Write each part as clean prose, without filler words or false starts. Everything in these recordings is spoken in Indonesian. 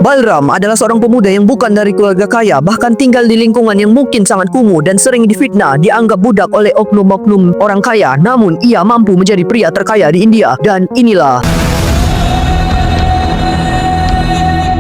Balram adalah seorang pemuda yang bukan dari keluarga kaya, bahkan tinggal di lingkungan yang mungkin sangat kumuh dan sering difitnah, dianggap budak oleh oknum-oknum orang kaya. Namun ia mampu menjadi pria terkaya di India. Dan inilah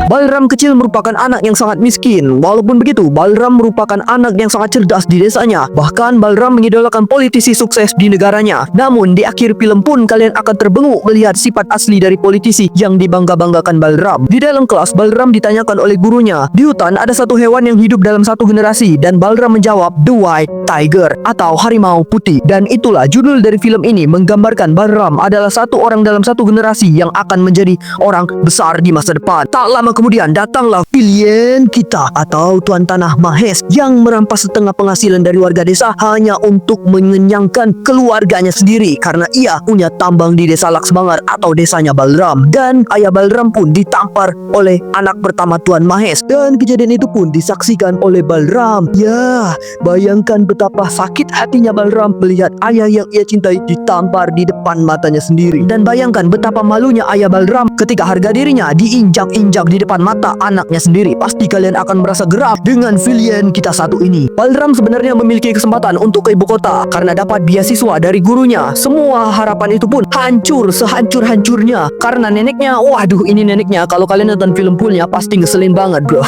Balram kecil merupakan anak yang sangat miskin. Walaupun begitu, Balram merupakan anak yang sangat cerdas di desanya. Bahkan Balram mengidolakan politisi sukses di negaranya. Namun di akhir film pun kalian akan terbenguk melihat sifat asli dari politisi yang dibangga-banggakan Balram. Di dalam kelas, Balram ditanyakan oleh gurunya, di hutan ada satu hewan yang hidup dalam satu generasi, dan Balram menjawab, The White Tiger atau harimau putih. Dan itulah judul dari film ini, menggambarkan Balram adalah satu orang dalam satu generasi yang akan menjadi orang besar di masa depan. Tak lama kemudian datanglah vilien kita atau Tuan Tanah Mahes yang merampas setengah penghasilan dari warga desa hanya untuk mengenyangkan keluarganya sendiri karena ia punya tambang di desa Laksmangar atau desanya Balram. Dan ayah Balram pun ditampar oleh anak pertama Tuan Mahes, dan kejadian itu pun disaksikan oleh Balram. Ya, bayangkan betapa sakit hatinya Balram melihat ayah yang ia cintai ditampar di depan matanya sendiri. Dan bayangkan betapa malunya ayah Balram ketika harga dirinya diinjak-injak di depan mata anaknya sendiri. Pasti kalian akan merasa geram dengan vilien kita satu ini. Balram sebenarnya memiliki kesempatan untuk ke ibu kota karena dapat beasiswa dari gurunya. Semua harapan itu pun hancur sehancur-hancurnya karena neneknya, waduh ini neneknya kalau kalian nonton film fullnya pasti ngeselin banget bro.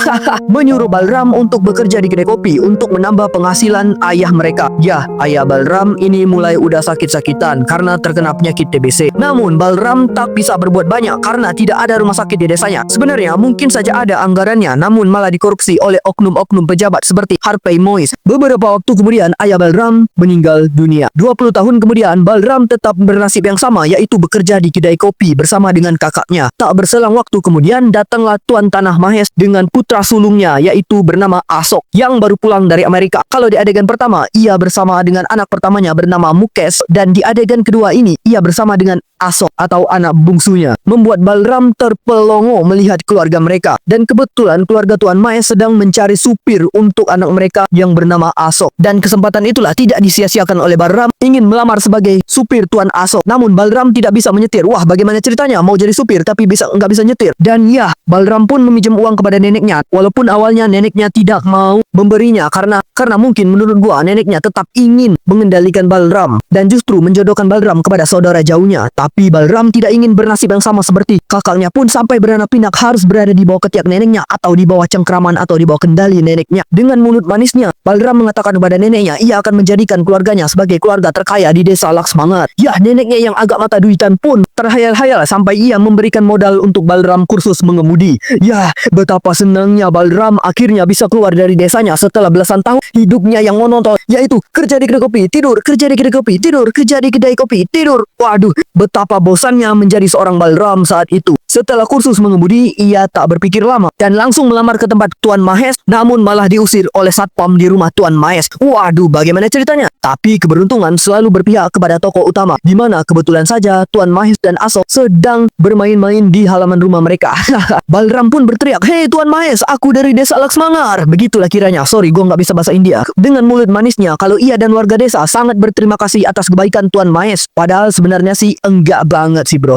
Menyuruh Balram untuk bekerja di kedai kopi untuk menambah penghasilan ayah mereka. Ya, ayah Balram ini mulai udah sakit-sakitan karena terkena penyakit TBC. Namun Balram tak bisa berbuat banyak karena tidak ada rumah sakit di desanya. Sebenarnya mungkin saja ada anggarannya, namun malah dikorupsi oleh oknum-oknum pejabat seperti Harvey Moise. Beberapa waktu kemudian ayah Balram meninggal dunia. 20 tahun kemudian Balram tetap bernasib yang sama, yaitu bekerja di kedai kopi bersama dengan kakaknya. Tak berselang waktu kemudian datanglah Tuan Tanah Mahes dengan putra sulungnya, yaitu bernama Asok yang baru pulang dari Amerika. Kalau di adegan pertama ia bersama dengan anak pertamanya bernama Mukesh, dan di adegan kedua ini ia bersama dengan Asok atau anak bungsunya. Membuat Balram terpelongo melihat keluarga mereka. Dan kebetulan keluarga Tuan Mahes sedang mencari supir untuk anak mereka yang bernama Asok. Dan kesempatan itulah tidak disia-siakan oleh Balram ingin melamar sebagai supir Tuan Asok. Namun Balram tidak bisa menyetir. Wah, bagaimana ceritanya mau jadi supir tapi nggak bisa nyetir. Dan ya, Balram pun meminjam uang kepada neneknya. Walaupun awalnya neneknya tidak mau memberinya karena mungkin menurut gua neneknya tetap ingin mengendalikan Balram dan justru menjodohkan Balram kepada saudara jauhnya. Tapi Balram tidak ingin bernasib yang sama seperti kakaknya pun sampai beranak pinak harus berada di bawah ketiak neneknya atau di bawah cengkraman atau di bawah kendali neneknya. Dengan mulut manisnya, Balram mengatakan kepada neneknya ia akan menjadikan keluarganya sebagai keluarga terkaya di desa Laksmangar. Ya, neneknya yang agak mata duitan pun terhayal-hayal sampai ia memberikan modal untuk Balram kursus mengemudi. Ya, betapa senangnya Balram akhirnya bisa keluar dari desanya setelah belasan tahun hidupnya yang monoton, yaitu kerja di kedai kopi, tidur, kerja di kedai kopi, tidur, kerja di kedai kopi, tidur. Waduh, betapa bosannya menjadi seorang Balram saat itu. Setelah kursus mengemudi, ia tak berpikir lama dan langsung melamar ke tempat Tuan Mahes, namun malah diusir oleh satpam di rumah Tuan Mahes. Waduh, bagaimana ceritanya? Tapi keberuntungan selalu berpihak kepada tokoh utama, di mana kebetulan saja Tuan Mahes dan Asok sedang bermain-main di halaman rumah mereka. Balram pun berteriak, "Hei Tuan Mahes, aku dari desa Laksmangar." Begitulah kiranya. Sorry, gua nggak bisa bahasa India. Dengan mulut manisnya, kalau ia dan warga desa sangat berterima kasih atas kebaikan Tuan Mahes. Padahal sebenarnya sih enggak banget sih bro.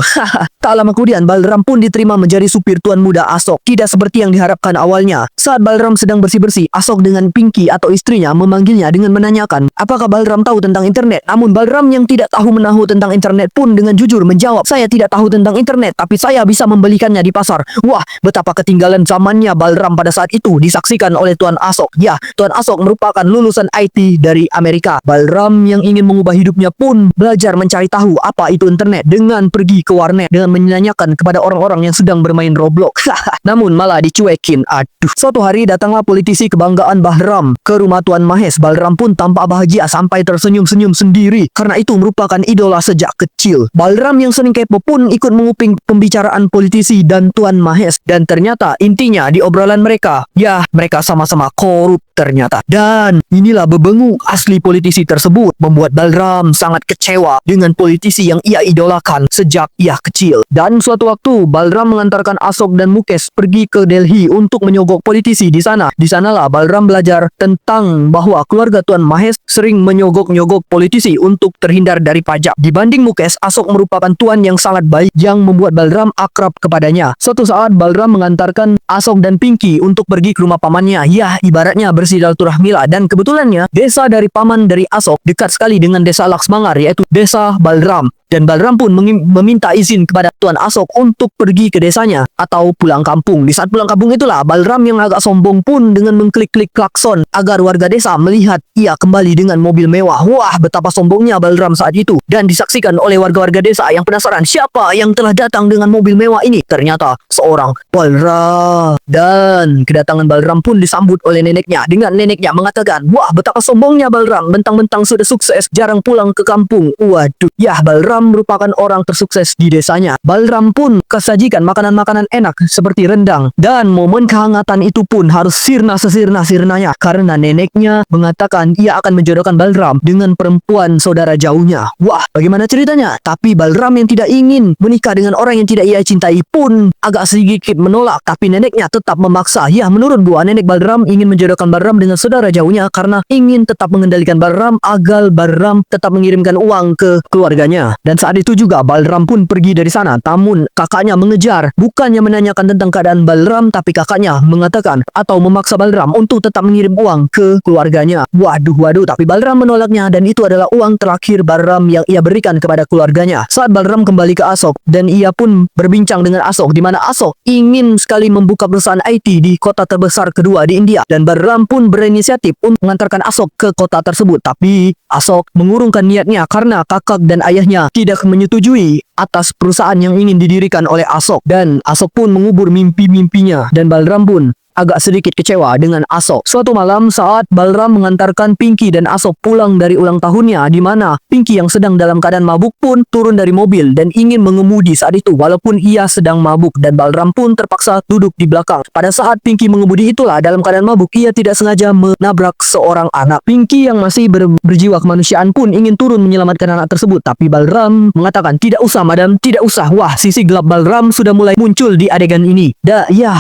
Tak lama kemudian Balram pun diterima menjadi supir Tuan Muda Asok. Tidak seperti yang diharapkan awalnya. Saat Balram sedang bersih-bersih, Asok dengan Pinky atau istrinya memanggilnya dengan menanyakan apakah Balram tahu tentang internet. Namun Balram yang tidak tahu menahu tentang internet pun dengan jujur menjawab, "Saya tidak tahu tentang internet, tapi saya bisa membelikannya di pasar." Wah, betapa ketinggalan zamannya Balram pada saat itu disaksikan oleh Tuan Asok. Ya, Tuan Asok merupakan lulusan IT dari Amerika. Balram yang ingin mengubah hidupnya pun belajar mencari tahu apa itu internet dengan pergi ke warnet dengan menanyakan kepada orang-orang yang sedang bermain Roblox. Namun malah dicuekin. Aduh. Suatu hari datanglah politisi kebanggaan Balram ke rumah Tuan Mahes. Balram pun tampak bahagia sampai tersenyum-senyum sendiri karena itu merupakan idola sejak kecil. Balram yang sering kepo pun ikut menguping pembicaraan politisi dan Tuan Mahes, dan ternyata intinya di obrolan mereka, ya mereka sama-sama korup ternyata. Dan inilah bebengu asli politisi tersebut membuat Balram sangat kecewa dengan politisi yang ia idolakan sejak ia kecil. Dan suatu waktu Balram mengantarkan Asok dan Mukesh pergi ke Delhi untuk menyogok politisi di sana. Di sanalah Balram belajar tentang bahwa keluarga Tuan Mahesh sering menyogok-nyogok politisi untuk terhindar dari pajak. Dibanding Mukesh, Asok merupakan tuan yang sangat baik yang membuat Balram akrab kepadanya. Suatu saat Balram mengantarkan Asok dan Pinky untuk pergi ke rumah pamannya. Ya, ibaratnya bersilaturahmilah. Dan kebetulannya desa dari paman dari Asok dekat sekali dengan desa Laksmangar, yaitu desa Balram. Dan Balram pun meminta izin kepada Tuan Asok untuk pergi ke desanya atau pulang kampung. Di saat pulang kampung itulah Balram yang agak sombong pun dengan mengklik-klik klakson agar warga desa melihat ia kembali dengan mobil mewah. Wah, betapa sombongnya Balram saat itu. Dan disaksikan oleh warga-warga desa yang penasaran siapa yang telah datang dengan mobil mewah ini. Ternyata seorang Balram. Dan kedatangan Balram pun disambut oleh neneknya dengan neneknya mengatakan, wah, betapa sombongnya Balram, bentang-bentang sudah sukses jarang pulang ke kampung. Waduh, ya, Balram merupakan orang tersukses di desanya. Balram pun kesajikan makanan-makanan enak seperti rendang. Dan momen kehangatan itu pun harus sirna sesirna-sirnanya karena neneknya mengatakan ia akan menjodohkan Balram dengan perempuan saudara jauhnya. Wah, bagaimana ceritanya? Tapi Balram yang tidak ingin menikah dengan orang yang tidak ia cintai pun agak sedikit menolak. Tapi neneknya tetap memaksa. Ya, menurut buah nenek Balram ingin menjodohkan Balram dengan saudara jauhnya karena ingin tetap mengendalikan Balram agar Balram tetap mengirimkan uang ke keluarganya. Dan saat itu juga Balram pun pergi dari sana. Namun kakaknya mengejar. Bukannya menanyakan tentang keadaan Balram, tapi kakaknya mengatakan atau memaksa Balram untuk tetap mengirim uang ke keluarganya. Waduh, tapi Balram menolaknya dan itu adalah uang terakhir Balram yang ia berikan kepada keluarganya. Saat Balram kembali ke Asok dan ia pun berbincang dengan Asok di mana Asok ingin sekali membuka perusahaan IT di kota terbesar kedua di India dan Balram pun berinisiatif untuk mengantarkan Asok ke kota tersebut. Tapi Asok mengurungkan niatnya karena kakak dan ayahnya tidak menyetujui atas perusahaan yang ingin didirikan oleh Asok dan Asok pun mengubur mimpi-mimpinya dan Balram pun agak sedikit kecewa dengan Asok. Suatu malam saat Balram mengantarkan Pinky dan Asok pulang dari ulang tahunnya di mana Pinky yang sedang dalam keadaan mabuk pun turun dari mobil dan ingin mengemudi saat itu walaupun ia sedang mabuk dan Balram pun terpaksa duduk di belakang. Pada saat Pinky mengemudi itulah dalam keadaan mabuk ia tidak sengaja menabrak seorang anak. Pinky yang masih berjiwa kemanusiaan pun ingin turun menyelamatkan anak tersebut tapi Balram mengatakan tidak usah madam, tidak usah. Wah, sisi gelap Balram sudah mulai muncul di adegan ini.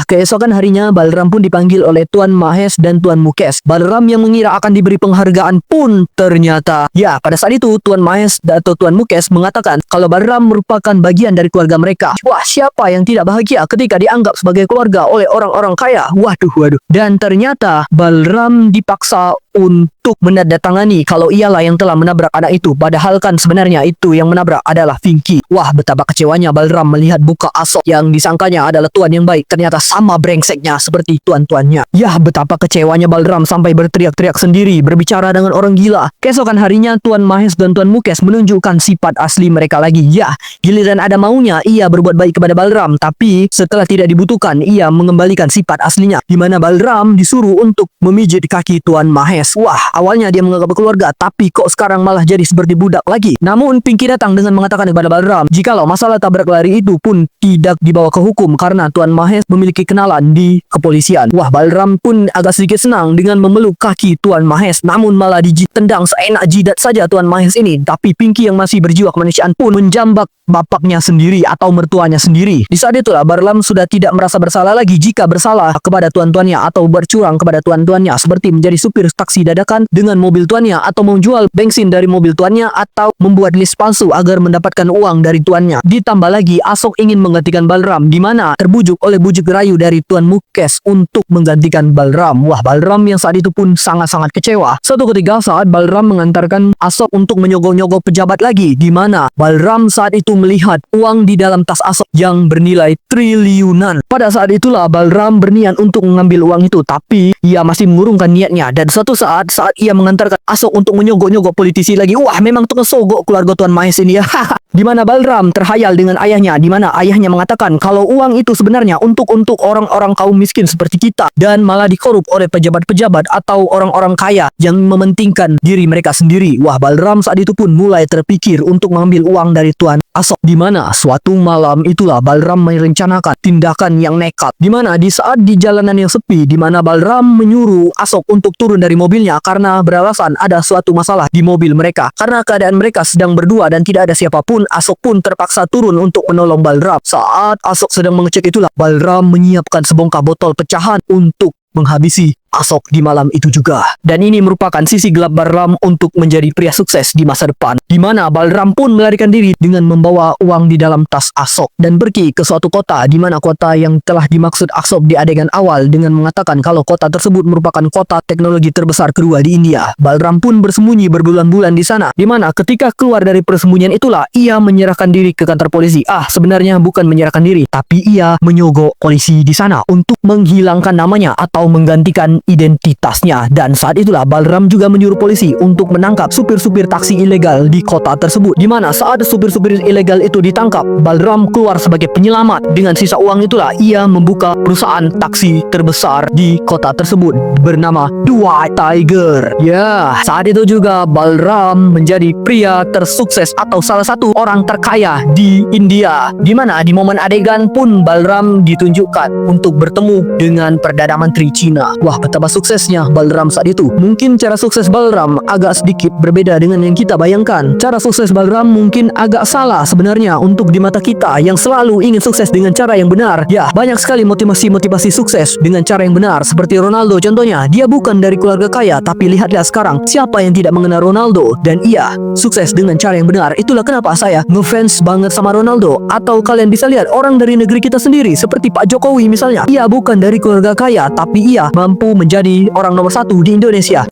Keesokan harinya Balram pun dipanggil oleh Tuan Mahesh dan Tuan Mukesh. Balram yang mengira akan diberi penghargaan pun ternyata pada saat itu Tuan Mahesh atau Tuan Mukesh mengatakan kalau Balram merupakan bagian dari keluarga mereka. Wah, siapa yang tidak bahagia ketika dianggap sebagai keluarga oleh orang-orang kaya? Waduh. Dan ternyata Balram dipaksa untuk menandatangani kalau ialah yang telah menabrak anak itu, padahal kan sebenarnya itu yang menabrak adalah Pinky. Wah, betapa kecewanya Balram melihat buka Asok yang disangkanya adalah tuan yang baik ternyata sama brengseknya seperti tuan-tuannya. Yah, betapa kecewanya Balram sampai berteriak-teriak sendiri, berbicara dengan orang gila. Keesokan harinya Tuan Mahesh dan Tuan Mukesh menunjukkan sifat asli mereka lagi. Ya, giliran ada maunya ia berbuat baik kepada Balram, tapi setelah tidak dibutuhkan ia mengembalikan sifat aslinya di mana Balram disuruh untuk memijit kaki Tuan Mahesh. Wah, awalnya dia menganggap keluarga, tapi kok sekarang malah jadi seperti budak lagi. Namun Pinky datang dengan mengatakan kepada Balram jikalau masalah tabrak lari itu pun tidak dibawa ke hukum karena Tuan Mahesh memiliki kenalan di kepolisian. Wah, Balram pun agak sedikit senang dengan memeluk kaki Tuan Mahesh, namun malah ditendang seenak jidat saja Tuan Mahesh ini. Tapi Pinky yang masih berjiwa kemanusiaan pun menjambak bapaknya sendiri atau mertuanya sendiri. Di saat itulah Balram sudah tidak merasa bersalah lagi jika bersalah kepada tuan-tuannya atau bercurang kepada tuan-tuannya seperti menjadi supir taksi dadakan dengan mobil tuannya atau menjual bensin dari mobil tuannya atau membuat list palsu agar mendapatkan uang dari tuannya. Ditambah lagi Asok ingin menggantikan Balram di mana terbujuk oleh bujuk rayu dari Tuan Mukesh untuk menggantikan Balram. Wah, Balram yang saat itu pun sangat-sangat kecewa. Suatu ketika saat Balram mengantarkan Asok untuk menyogok-nyogok pejabat lagi di mana Balram saat itu melihat uang di dalam tas Asok yang bernilai triliunan. Pada saat itulah Balram berniat untuk mengambil uang itu, tapi ia masih mengurungkan niatnya. Dan suatu saat ia mengantarkan Asok untuk menyogok-nyogok politisi lagi. Wah, memang tukang sogok keluarga Tuan Mahesh ini ya. di mana Balram terhayal dengan ayahnya, di mana ayahnya mengatakan kalau uang itu sebenarnya untuk orang-orang kaum miskin seperti kita, dan malah dikorup oleh pejabat-pejabat atau orang-orang kaya yang mementingkan diri mereka sendiri. Wah, Balram saat itu pun mulai terpikir untuk mengambil uang dari Tuan Asok, di mana suatu malam itulah Balram merencanakan tindakan yang nekat, di mana di saat di jalanan yang sepi, di mana Balram menyuruh Asok untuk turun dari mobilnya karena beralasan ada suatu masalah di mobil mereka. Karena keadaan mereka sedang berdua dan tidak ada siapapun, Asok pun terpaksa turun untuk menolong Balram. Saat Asok sedang mengecek itulah Balram menyiapkan sebongkah botol pecahan untuk menghabisi Asok di malam itu juga. Dan ini merupakan sisi gelap Balram untuk menjadi pria sukses di masa depan, di mana Balram pun melarikan diri dengan membawa uang di dalam tas Asok dan pergi ke suatu kota, di mana kota yang telah dimaksud Asok di adegan awal dengan mengatakan kalau kota tersebut merupakan kota teknologi terbesar kedua di India. Balram pun bersembunyi berbulan-bulan di sana, di mana ketika keluar dari persembunyian itulah ia menyerahkan diri ke kantor polisi. Sebenarnya bukan menyerahkan diri, tapi ia menyogok polisi di sana untuk menghilangkan namanya atau menggantikan identitasnya. Dan saat itulah Balram juga menyuruh polisi untuk menangkap supir-supir taksi ilegal di kota tersebut, di mana saat supir-supir ilegal itu ditangkap, Balram keluar sebagai penyelamat. Dengan sisa uang itulah ia membuka perusahaan taksi terbesar di kota tersebut bernama White Tiger. Ya, saat itu juga Balram menjadi pria tersukses atau salah satu orang terkaya di India, di mana di momen adegan pun Balram ditunjukkan untuk bertemu dengan Perdana Menteri Cina. Wah, betapa suksesnya Balram saat itu. Mungkin cara sukses Balram agak sedikit berbeda dengan yang kita bayangkan. Cara sukses Balram mungkin agak salah sebenarnya untuk di mata kita yang selalu ingin sukses dengan cara yang benar. Ya, banyak sekali motivasi sukses dengan cara yang benar. Seperti Ronaldo contohnya, dia bukan dari keluarga kaya, tapi lihatlah sekarang, siapa yang tidak mengenal Ronaldo? Dan ia sukses dengan cara yang benar. Itulah kenapa saya ngefans banget sama Ronaldo. Atau kalian bisa lihat orang dari negeri kita sendiri, seperti Pak Jokowi misalnya. Ia bukan dari keluarga kaya, tapi ia mampu menjadi orang nomor 1 di Indonesia.